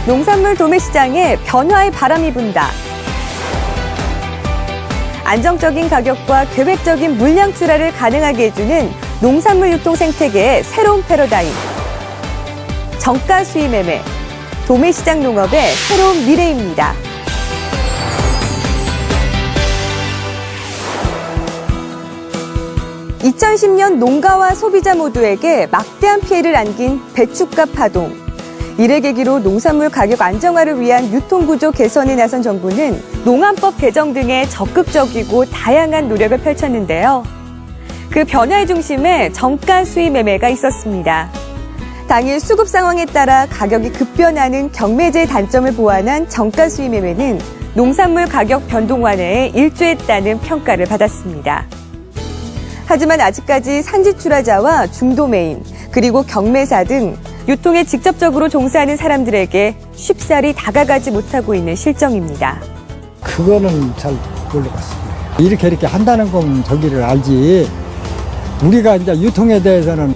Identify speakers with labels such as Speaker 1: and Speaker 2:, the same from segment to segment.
Speaker 1: 농산물 도매시장에 변화의 바람이 분다. 안정적인 가격과 계획적인 물량 출하를 가능하게 해주는 농산물 유통 생태계의 새로운 패러다임. 정가 수입 매매, 도매시장 농업의 새로운 미래입니다. (2010년) 농가와 소비자 모두에게 막대한 피해를 안긴 배춧값 파동. 이를 계기로 농산물 가격 안정화를 위한 유통구조 개선에 나선 정부는 농안법 개정 등의 적극적이고 다양한 노력을 펼쳤는데요. 그 변화의 중심에 정가 수입 매매가 있었습니다. 당일 수급 상황에 따라 가격이 급변하는 경매제의 단점을 보완한 정가 수입 매매는 농산물 가격 변동 완화에 일조했다는 평가를 받았습니다. 하지만 아직까지 산지 출하자와 중도매인, 그리고 경매사 등 유통에 직접적으로 종사하는 사람들에게 쉽사리 다가가지 못하고 있는 실정입니다.
Speaker 2: 그거는 잘 모르겠습니다. 이렇게 한다는 건 저기를 알지. 우리가 이제 유통에 대해서는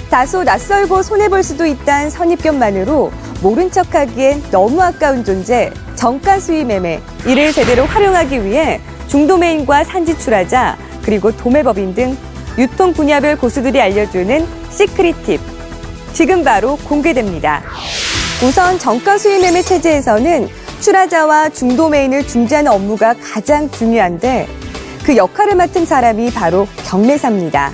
Speaker 1: 다소 낯설고 손해볼 수도 있다는 선입견만으로 모른 척하기엔 너무 아까운 존재, 정가 수입 매매. 이를 제대로 활용하기 위해 중도매인과 산지 출하자, 그리고 도매법인 등 유통 분야별 고수들이 알려주는 시크릿 팁. 지금 바로 공개됩니다. 우선 정가 수입 매매 체제에서는 출하자와 중도매인을 중재하는 업무가 가장 중요한데 그 역할을 맡은 사람이 바로 경매사입니다.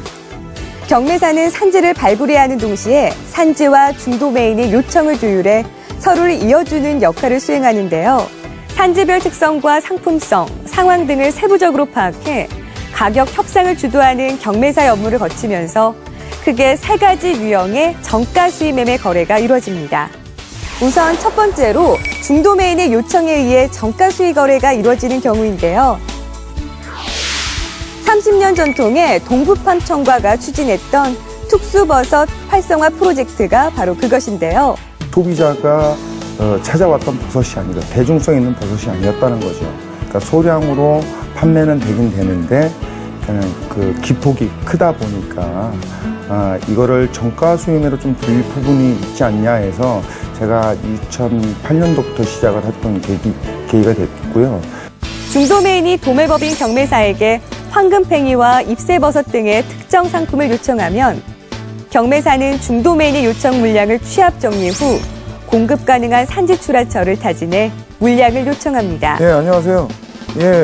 Speaker 1: 경매사는 산지를 발굴해야 하는 동시에 산지와 중도매인의 요청을 조율해 서로를 이어주는 역할을 수행하는데요. 산지별 특성과 상품성, 상황 등을 세부적으로 파악해 가격 협상을 주도하는 경매사의 업무를 거치면서 크게 3가지 유형의 정가 수입 매매 거래가 이루어집니다. 우선 첫 번째로 중도매인의 요청에 의해 정가 수입 거래가 이루어지는 경우인데요. 30년 전통의 동부팜청과가 추진했던 특수버섯 활성화 프로젝트가 바로 그것인데요.
Speaker 3: 소비자가 찾아왔던 버섯이 아니라 대중성 있는 버섯이 아니었다는 거죠. 그러니까 소량으로 판매는 되긴 되는데 그 기폭이 크다 보니까 이거를 정가 수입매로 좀 돌릴 부분이 있지 않냐 해서 제가 2008년도부터 시작을 했던 계기가 됐고요.
Speaker 1: 중도매인이 도매법인 경매사에게 황금팽이와 잎새버섯 등의 특정 상품을 요청하면 경매사는 중도매인의 요청 물량을 취합 정리 후 공급 가능한 산지 출하처를 타진해 물량을 요청합니다.
Speaker 3: 예, 안녕하세요. 예,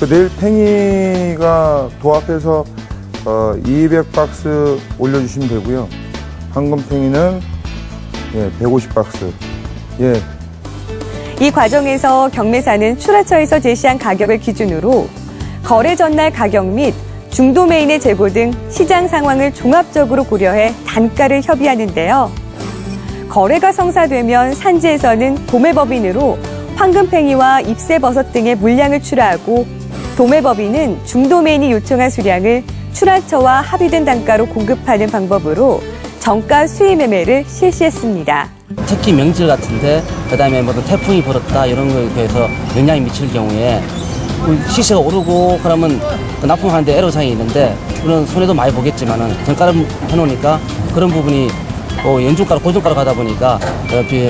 Speaker 3: 내일 팽이가 도합해서 200박스 올려주시면 되고요. 황금팽이는 150박스. 예.
Speaker 1: 이 과정에서 경매사는 출하처에서 제시한 가격을 기준으로 거래 전날 가격 및 중도매인의 재고 등 시장 상황을 종합적으로 고려해 단가를 협의하는데요. 거래가 성사되면 산지에서는 도매법인으로 황금팽이와 잎새버섯 등의 물량을 출하하고 도매법인은 중도매인이 요청한 수량을 출하처와 합의된 단가로 공급하는 방법으로 정가 수입 매매를 실시했습니다.
Speaker 4: 특히 명절 같은데 그다음에 뭐 태풍이 불었다 이런 거에 대해서 영향이 미칠 경우에 시세가 오르고 그러면 납품하는데 애로사항이 있는데 그런 손해도 많이 보겠지만은 정가를 해놓으니까 그런 부분이 연중가로 고정가로 가다 보니까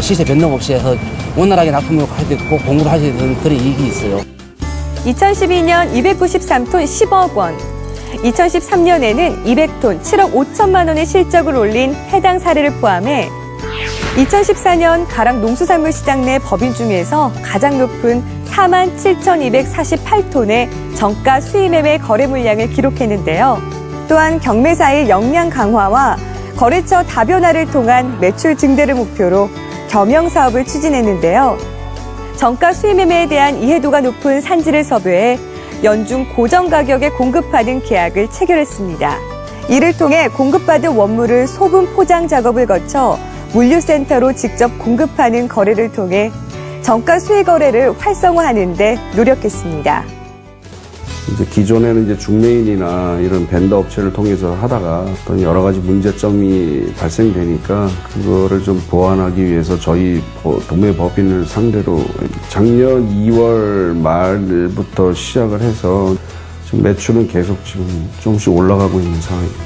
Speaker 4: 시세 변동 없이 해서 원활하게 납품을 할 수 있고 공급을 할 수 있는 그런 이익이 있어요.
Speaker 1: 2012년 293톤 10억 원, 2013년에는 200톤 7억 5천만 원의 실적을 올린 해당 사례를 포함해 2014년 가락 농수산물 시장 내 법인 중에서 가장 높은 47,248톤의 정가 수입 매매 거래 물량을 기록했는데요. 또한 경매사의 역량 강화와 거래처 다변화를 통한 매출 증대를 목표로 겸용 사업을 추진했는데요. 정가 수입 매매에 대한 이해도가 높은 산지를 섭외해 연중 고정 가격에 공급하는 계약을 체결했습니다. 이를 통해 공급받은 원물을 소분 포장 작업을 거쳐 물류센터로 직접 공급하는 거래를 통해 정가 수입 거래를 활성화하는 데 노력했습니다.
Speaker 5: 이제 기존에는 이제 중매인이나 이런 벤더 업체를 통해서 하다가 어떤 여러 가지 문제점이 발생되니까 그거를 좀 보완하기 위해서 저희 도매법인을 상대로 작년 2월 말부터 시작을 해서 지금 매출은 계속 지금 조금씩 올라가고 있는 상황입니다.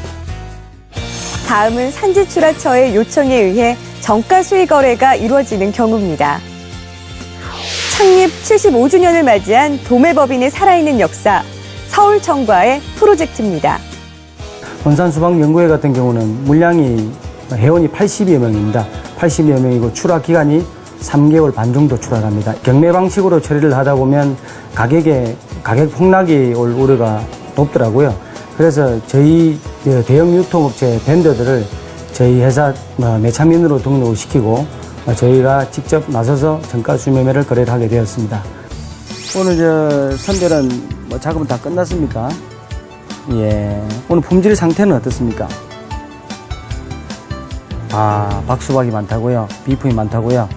Speaker 1: 다음은 산지 출하처의 요청에 의해 정가 수의 거래가 이루어지는 경우입니다. 창립 75주년을 맞이한 도매법인의 살아있는 역사, 서울청과의 프로젝트입니다.
Speaker 6: 원산수박연구회 같은 경우는 물량이 회원이 80여 명입니다. 80여 명이고 출하 기간이 3개월 반 정도 출하합니다. 경매 방식으로 처리를 하다 보면 가격 폭락이 올 우려가 높더라고요. 그래서 저희 대형 유통업체 벤더들을 저희 회사 매참인으로 등록을 시키고 저희가 직접 나서서 정가 수매매를 거래를 하게 되었습니다. 오늘 선별은 작업은 다 끝났습니까? 예. 오늘 품질 상태는 어떻습니까? 박수박이 많다고요? 비품이 많다고요?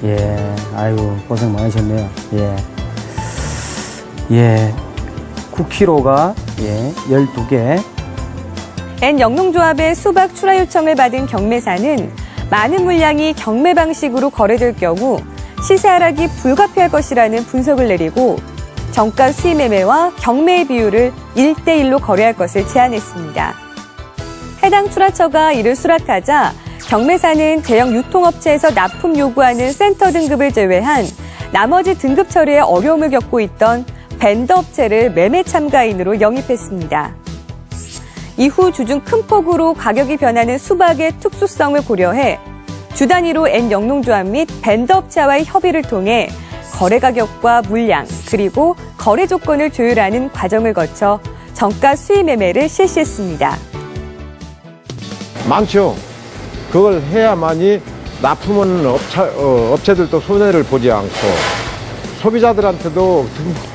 Speaker 6: 예. 아이고, 고생 많으셨네요. 예. 예. 9kg가 12개.
Speaker 1: N영농조합의 수박 출하 요청을 받은 경매사는 많은 물량이 경매 방식으로 거래될 경우 시세 하락이 불가피할 것이라는 분석을 내리고 정가 수의 매매와 경매의 비율을 1대1로 거래할 것을 제안했습니다. 해당 출하처가 이를 수락하자 경매사는 대형 유통업체에서 납품 요구하는 센터 등급을 제외한 나머지 등급 처리에 어려움을 겪고 있던 벤더 업체를 매매 참가인으로 영입했습니다. 이후 주중 큰 폭으로 가격이 변하는 수박의 특수성을 고려해 주 단위로 N영농조합 및 벤더 업체와의 협의를 통해 거래 가격과 물량 그리고 거래 조건을 조율하는 과정을 거쳐 정가 수의 매매를 실시했습니다.
Speaker 7: 많죠. 그걸 해야만이 납품은 업체들도 손해를 보지 않고 소비자들한테도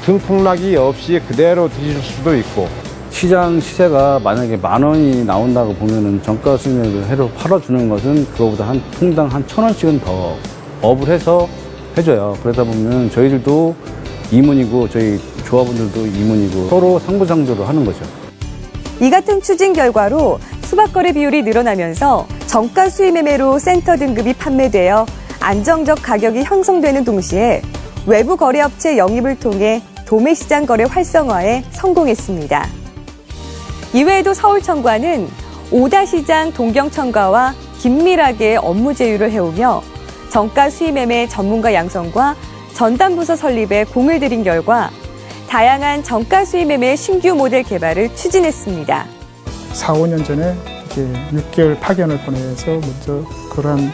Speaker 7: 등폭락이 없이 그대로 드실 수도 있고.
Speaker 5: 시장 시세가 만약에 10,000원이 나온다고 보면은 정가 수매를 해로 팔아주는 것은 그거보다 한 통당 한 1,000원씩은 더 업을 해서 해줘요. 그러다 보면 저희들도 이문이고 저희 조합원들도 이문이고 서로 상부상조를 하는 거죠.
Speaker 1: 이 같은 추진 결과로 수박 거래 비율이 늘어나면서 정가 수의 매매로 센터 등급이 판매되어 안정적 가격이 형성되는 동시에 외부 거래업체 영입을 통해 도매시장 거래 활성화에 성공했습니다. 이외에도 서울청과는 오다시장 동경청과와 긴밀하게 업무 제휴를 해오며 정가 수의 매매 전문가 양성과 전담부서 설립에 공을 들인 결과 다양한 정가 수의 매매 신규 모델 개발을 추진했습니다.
Speaker 8: 4, 5년 전에 이제 6개월 파견을 보내서 먼저 그러한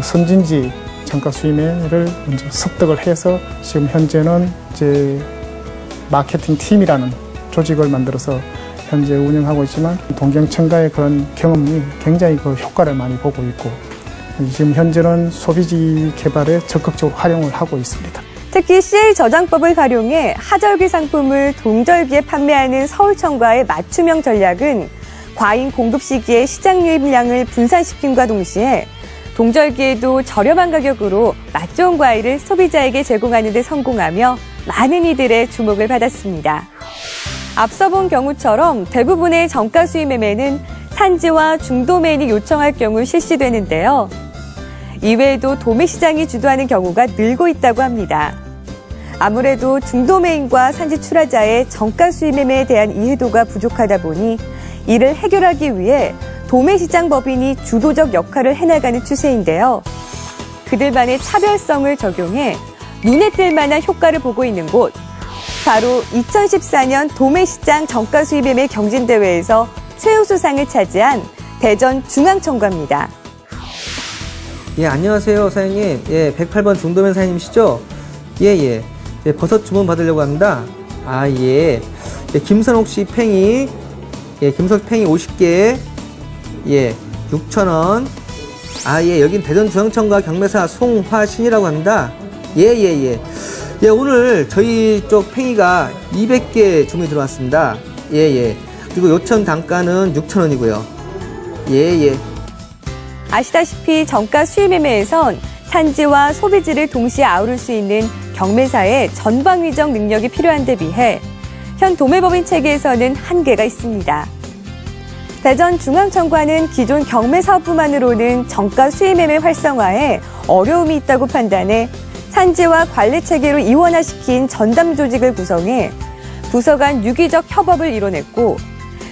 Speaker 8: 선진지 정가 수매를 먼저 습득을 해서 지금 현재는 이제 마케팅 팀이라는 조직을 만들어서 현재 운영하고 있지만 동경청과의 그런 경험이 굉장히 효과를 많이 보고 있고 지금 현재는 소비지 개발에 적극적으로 활용을 하고 있습니다.
Speaker 1: 특히 CA 저장법을 활용해 하절기 상품을 동절기에 판매하는 서울청과의 맞춤형 전략은 과잉 공급 시기에 시장 유입량을 분산시킴과 동시에 동절기에도 저렴한 가격으로 맛 좋은 과일을 소비자에게 제공하는 데 성공하며 많은 이들의 주목을 받았습니다. 앞서 본 경우처럼 대부분의 정가 수의 매매는 산지와 중도매인이 요청할 경우 실시되는데요. 이외에도 도매시장이 주도하는 경우가 늘고 있다고 합니다. 아무래도 중도매인과 산지 출하자의 정가 수의 매매에 대한 이해도가 부족하다 보니 이를 해결하기 위해 도매시장 법인이 주도적 역할을 해나가는 추세인데요. 그들만의 차별성을 적용해 눈에 띌 만한 효과를 보고 있는 곳, 바로 2014년 도매시장 정가 수의 매매 경진대회에서 최우수상을 차지한 대전중앙청과입니다.
Speaker 9: 예, 안녕하세요, 사장님. 예, 108번 중도면 사장님이시죠? 예. 버섯 주문 받으려고 합니다. 예, 김선옥 씨 팽이. 예, 김선옥 팽이 50개. 예, 6,000원. 여긴 대전중앙청과 경매사 송화신이라고 합니다. 예, 오늘 저희 쪽 팽이가 200개 주문이 들어왔습니다. 예. 그리고 요청 단가는 6,000원이고요. 예.
Speaker 1: 아시다시피 정가 수의 매매에선 산지와 소비지를 동시에 아우를 수 있는 경매사의 전방위적 능력이 필요한 데 비해 현 도매법인 체계에서는 한계가 있습니다. 대전중앙청과는 기존 경매사업부만으로는 정가 수의 매매 활성화에 어려움이 있다고 판단해 산지와 관리 체계로 이원화시킨 전담 조직을 구성해 부서 간 유기적 협업을 이뤄냈고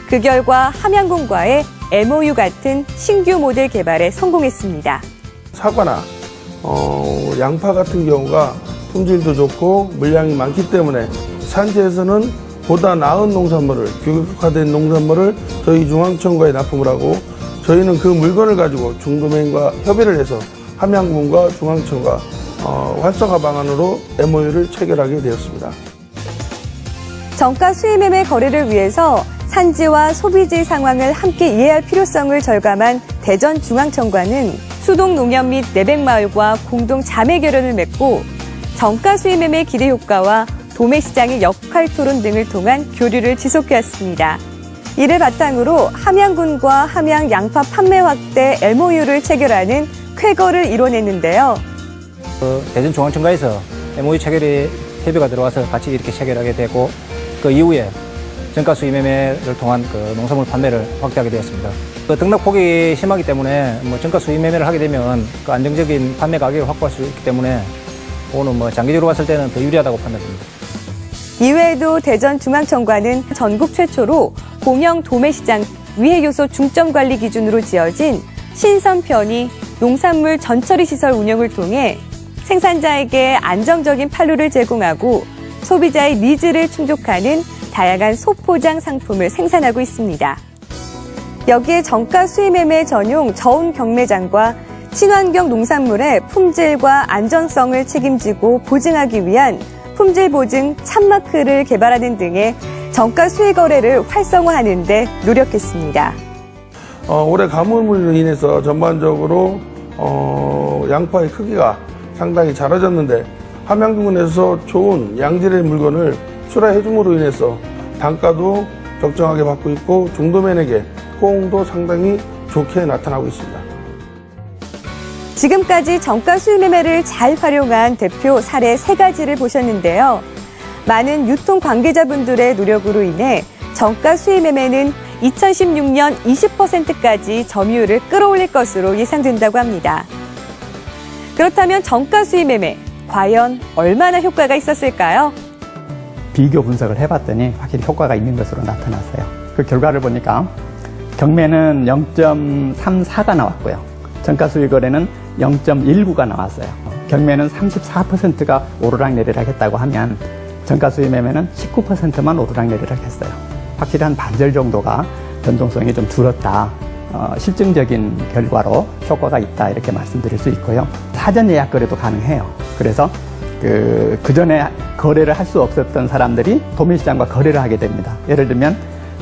Speaker 1: 그 결과 함양군과의 MOU 같은 신규 모델 개발에 성공했습니다.
Speaker 10: 사과나 양파 같은 경우가 품질도 좋고 물량이 많기 때문에 산지에서는 보다 나은 농산물을, 규격화된 농산물을 저희 중앙청과에 납품을 하고 저희는 그 물건을 가지고 중도메인과 협의를 해서 함양군과 중앙청과 활성화 방안으로 MOU를 체결하게 되었습니다.
Speaker 1: 정가 수입매매 거래를 위해서 산지와 소비지 상황을 함께 이해할 필요성을 절감한 대전중앙청과는 수동농협 및 내백마을과 공동 자매 결연을 맺고 정가 수입매매 기대 효과와 도매시장의 역할 토론 등을 통한 교류를 지속해왔습니다. 이를 바탕으로 함양군과 함양 양파 판매 확대 MOU를 체결하는 쾌거를 이뤄냈는데요.
Speaker 6: 대전중앙청과에서 MOU 체결이 협의가 들어와서 같이 이렇게 체결하게 되고 그 이후에 정가 수입 매매를 통한 그 농산물 판매를 확대하게 되었습니다. 그 등락폭이 심하기 때문에 정가 수입 매매를 하게 되면 그 안정적인 판매 가격을 확보할 수 있기 때문에 오늘 장기적으로 봤을 때는 더 유리하다고 판단됩니다.
Speaker 1: 이외에도 대전중앙청과는 전국 최초로 공영 도매시장 위해요소 중점관리 기준으로 지어진 신선편의 농산물 전처리 시설 운영을 통해 생산자에게 안정적인 판로를 제공하고 소비자의 니즈를 충족하는 다양한 소포장 상품을 생산하고 있습니다. 여기에 정가 수입매매 전용 저온 경매장과 친환경 농산물의 품질과 안전성을 책임지고 보증하기 위한 품질 보증 참마크를 개발하는 등의 정가 수입 거래를 활성화하는 데 노력했습니다.
Speaker 10: 올해 가뭄으로 인해서 전반적으로 양파의 크기가 상당히 작아졌는데 함양군에서 좋은 양질의 물건을 출하해줌으로 인해서 단가도 적정하게 받고 있고 중도면에게 호응도 상당히 좋게 나타나고 있습니다.
Speaker 1: 지금까지 정가 수입 매매를 잘 활용한 대표 사례 3가지를 보셨는데요. 많은 유통 관계자분들의 노력으로 인해 정가 수입 매매는 2016년 20%까지 점유율을 끌어올릴 것으로 예상된다고 합니다. 그렇다면 정가 수입 매매, 과연 얼마나 효과가 있었을까요?
Speaker 11: 비교 분석을 해봤더니 확실히 효과가 있는 것으로 나타났어요. 그 결과를 보니까 경매는 0.34가 나왔고요. 정가 수입 거래는 0.19가 나왔어요. 경매는 34%가 오르락내리락 했다고 하면 정가 수입 매매는 19%만 오르락내리락 했어요. 확실히 한 반절 정도가 변동성이 좀 줄었다. 실증적인 결과로 효과가 있다 이렇게 말씀드릴 수 있고요. 사전 예약 거래도 가능해요. 그래서 그 전에 거래를 할 수 없었던 사람들이 도매시장과 거래를 하게 됩니다. 예를 들면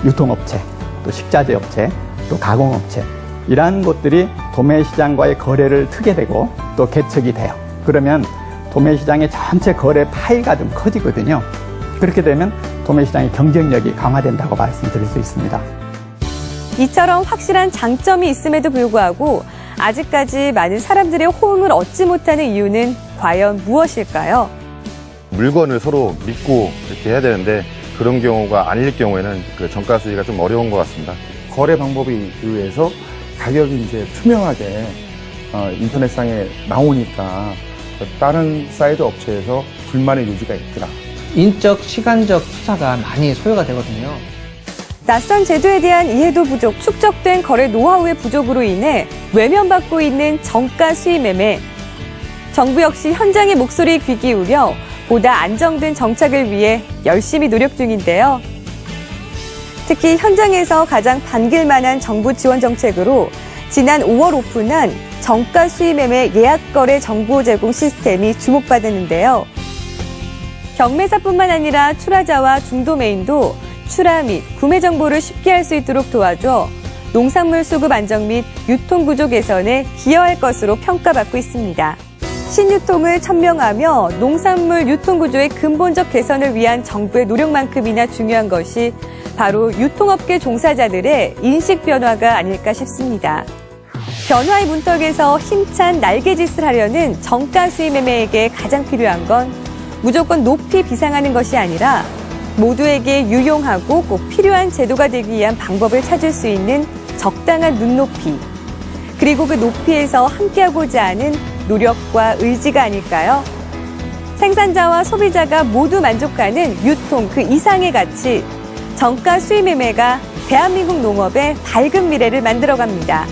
Speaker 11: 유통업체, 또 식자재 업체, 또 가공업체 이러한 곳들이 도매시장과의 거래를 트게 되고 또 개척이 돼요. 그러면 도매시장의 전체 거래 파이가 좀 커지거든요. 그렇게 되면 도매시장의 경쟁력이 강화된다고 말씀드릴 수 있습니다.
Speaker 1: 이처럼 확실한 장점이 있음에도 불구하고 아직까지 많은 사람들의 호응을 얻지 못하는 이유는 과연 무엇일까요?
Speaker 12: 물건을 서로 믿고 이렇게 해야 되는데 그런 경우가 아닐 경우에는 그 정가 수익가 좀 어려운 것 같습니다.
Speaker 3: 거래 방법에 의해서 가격이 이제 투명하게 인터넷상에 나오니까 다른 사이드 업체에서 불만의 요지가 있더라.
Speaker 9: 인적, 시간적 투자가 많이 소요가 되거든요.
Speaker 1: 낯선 제도에 대한 이해도 부족, 축적된 거래 노하우의 부족으로 인해 외면받고 있는 정가 수입 매매. 정부 역시 현장의 목소리에 귀 기울여 보다 안정된 정착을 위해 열심히 노력 중인데요. 특히 현장에서 가장 반길만한 정부 지원 정책으로 지난 5월 오픈한 정가 수입 매매 예약 거래 정보 제공 시스템이 주목받았는데요. 경매사뿐만 아니라 출하자와 중도매인도 출하 및 구매 정보를 쉽게 할 수 있도록 도와줘 농산물 수급 안정 및 유통 구조 개선에 기여할 것으로 평가받고 있습니다. 신유통을 천명하며 농산물 유통 구조의 근본적 개선을 위한 정부의 노력만큼이나 중요한 것이 바로 유통업계 종사자들의 인식 변화가 아닐까 싶습니다. 변화의 문턱에서 힘찬 날개짓을 하려는 정가 수입 매매에게 가장 필요한 건 무조건 높이 비상하는 것이 아니라 모두에게 유용하고 꼭 필요한 제도가 되기 위한 방법을 찾을 수 있는 적당한 눈높이, 그리고 그 높이에서 함께하고자 하는 노력과 의지가 아닐까요? 생산자와 소비자가 모두 만족하는 유통 그 이상의 가치, 정가 수입 매매가 대한민국 농업의 밝은 미래를 만들어갑니다.